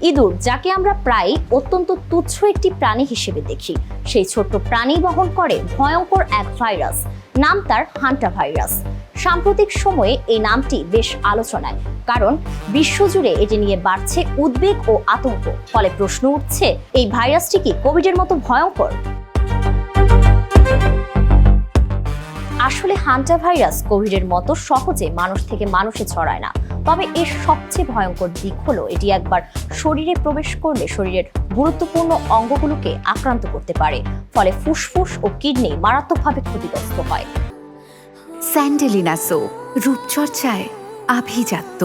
ইঁদুর, যাকে আমরা প্রায় অত্যন্ত তুচ্ছ একটি প্রাণী হিসেবে দেখি, সেই ছোট্ট প্রাণী বহন করে ভয়ঙ্কর এক ভাইরাস। নাম তার হান্টা ভাইরাস। সাম্প্রতিক সময়ে এই নামটি বেশ আলোচনায়, কারণ বিশ্বজুড়ে এটি নিয়ে বাড়ছে উদ্বেগ ও আতঙ্ক। ফলে প্রশ্ন উঠছে, এই ভাইরাসটি কি কোভিডের মতো ভয়ঙ্কর? আসলে হান্টা ভাইরাস কোভিডের মতো সহজে মানুষ থেকে মানুষে ছড়ায় না। তবে এর সবচেয়ে ভয়ঙ্কর দিক হলো, এটি একবার শরীরে প্রবেশ করলে শরীরের গুরুত্বপূর্ণ অঙ্গগুলোকে আক্রান্ত করতে পারে। ফলে ফুসফুস ও কিডনি মারাত্মকভাবে ক্ষতিগ্রস্ত হয়। স্যান্ডেলিনা সো, রূপচর্চায় আভিজাত্য।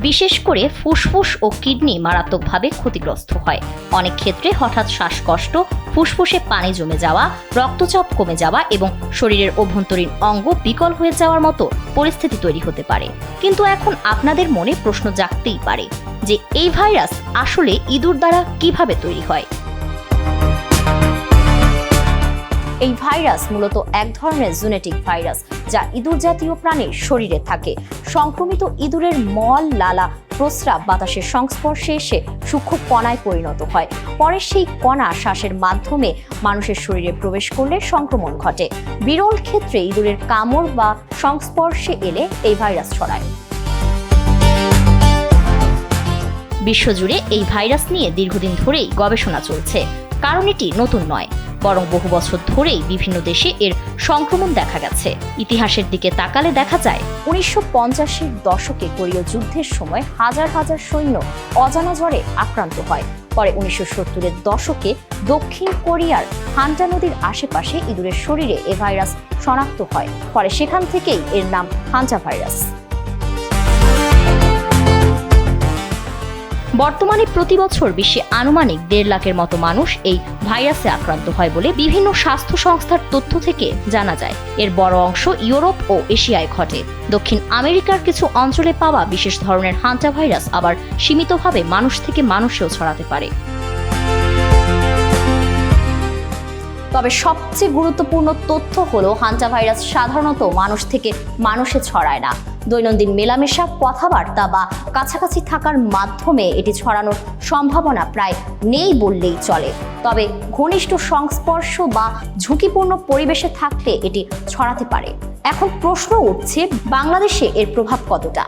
বিশেষ করে ফুসফুস ও কিডনি মারাত্মকভাবে ক্ষতিগ্রস্ত হয়। অনেক ক্ষেত্রে হঠাৎ শ্বাসকষ্ট, ফুসফুসে পানি জমে যাওয়া, রক্তচাপ কমে যাওয়া এবং শরীরের অভ্যন্তরীণ অঙ্গ বিকল হয়ে যাওয়ার মতো পরিস্থিতি তৈরি হতে পারে। কিন্তু এখন আপনাদের মনে প্রশ্ন জাগতেই পারে যে এই ভাইরাস আসলে ইঁদুর দ্বারা কিভাবে তৈরি হয়। এই ভাইরাস মূলত এক ধরনের জুনেটিক ভাইরাস, যা ইঁদুর জাতীয় প্রাণীর শরীরে থাকে। সংক্রমিত ইঁদুরের মল, লালা, প্রস্রাব বাতাসের সংস্পর্শে এসে সূক্ষ্ম কণায় পরিণত হয়। পরে সেই কণা শ্বাসের মাধ্যমে মানুষের শরীরে প্রবেশ করলে সংক্রমণ ঘটে। বিরল ক্ষেত্রে ইঁদুরের কামড় বা সংস্পর্শে এলে এই ভাইরাস ছড়ায়। বিশ্বজুড়ে এই ভাইরাস নিয়ে দীর্ঘদিন ধরেই গবেষণা চলছে, কারণ এটি নতুন নয়, বরং বহু বছর ধরেই বিভিন্ন দেশে এর সংক্রমণ দেখা গেছে। ইতিহাসের দিকে তাকালে দেখা যায় 1950-এর দশকে কোরীয় যুদ্ধের সময় হাজার হাজার সৈন্য অজানা জ্বরে আক্রান্ত হয়। পরে 1970-এর দশকে দক্ষিণ কোরিয়ার হান্টা নদীর আশেপাশে ইঁদুরের শরীরে এ ভাইরাস শনাক্ত হয়। ফলে সেখান থেকেই এর নাম হান্টা ভাইরাস। বর্তমানে প্রতি বছর বিশ্বে আনুমানিক 1.5 লাখের মতো মানুষ এই ভাইরাসে আক্রান্ত হয় বলে বিভিন্ন স্বাস্থ্য সংস্থার তথ্য থেকে জানা যায়। এর বড় অংশ ইউরোপ ও এশিয়ায় ঘটে। দক্ষিণ আমেরিকার কিছু অঞ্চলে পাওয়া বিশেষ ধরনের হান্টা ভাইরাস আবার সীমিতভাবে মানুষ থেকে মানুষেও ছড়াতে পারে। তবে সবচেয়ে গুরুত্বপূর্ণ তথ্য হলো, হান্টা ভাইরাস সাধারণত মানুষ থেকে মানুষে ছড়ায় না। দৈনন্দিন মেলামেশা, কথাবার্তা বা কাছাকাছি থাকার মাধ্যমে এটি ছড়ানোর সম্ভাবনা প্রায় নেই বললেই চলে। তবে ঘনিষ্ঠ সংস্পর্শ বা ঝুঁকিপূর্ণ পরিবেশে থাকলে এটি ছড়াতে পারে। এখন প্রশ্ন উঠছে, বাংলাদেশে এর প্রভাব কতটা?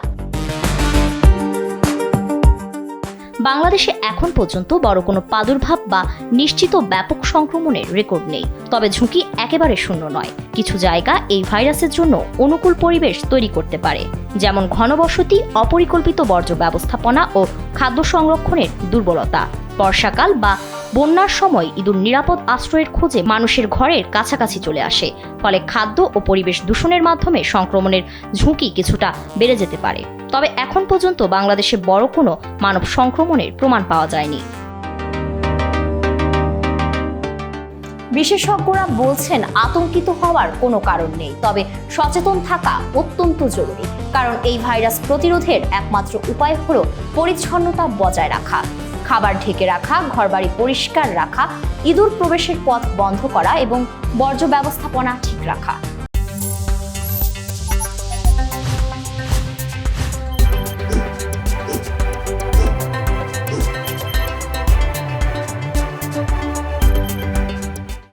বাংলাদেশে এখন পর্যন্ত বড় কোনো প্রাদুর্ভাব বা নিশ্চিত ব্যাপক সংক্রমণের রেকর্ড নেই। তবে ঝুঁকি একেবারে শূন্য নয়। কিছু জায়গা এই ভাইরাসের জন্য অনুকূল পরিবেশ তৈরি করতে পারে, যেমন ঘনবসতি, অপরিকল্পিত বর্জ্য ব্যবস্থাপনা ও খাদ্য সংরক্ষণের দুর্বলতা। বর্ষাকাল বা বন্যার সময় ইঁদুর নিরাপদ আশ্রয়ের খোঁজে মানুষের ঘরের কাছাকাছি চলে আসে। ফলে খাদ্য ও পরিবেশ দূষণের মাধ্যমে সংক্রমণের ঝুঁকি কিছুটা বেড়ে যেতে পারে। তবে এখন পর্যন্ত বাংলাদেশে বড় কোনো মানব সংক্রমণের প্রমাণ পাওয়া যায়নি। বিশেষজ্ঞরা বলছেন, আতঙ্কিত হওয়ার কোনো কারণ নেই, তবে সচেতন থাকা অত্যন্ত জরুরি। কারণ এই ভাইরাস প্রতিরোধের একমাত্র উপায় হলো পরিচ্ছন্নতা বজায় রাখা, খাবার ঢেকে রাখা, ঘরবাড়ি পরিষ্কার রাখা, ইঁদুর প্রবেশের পথ বন্ধ করা এবং বর্জ্য ব্যবস্থাপনা ঠিক রাখা।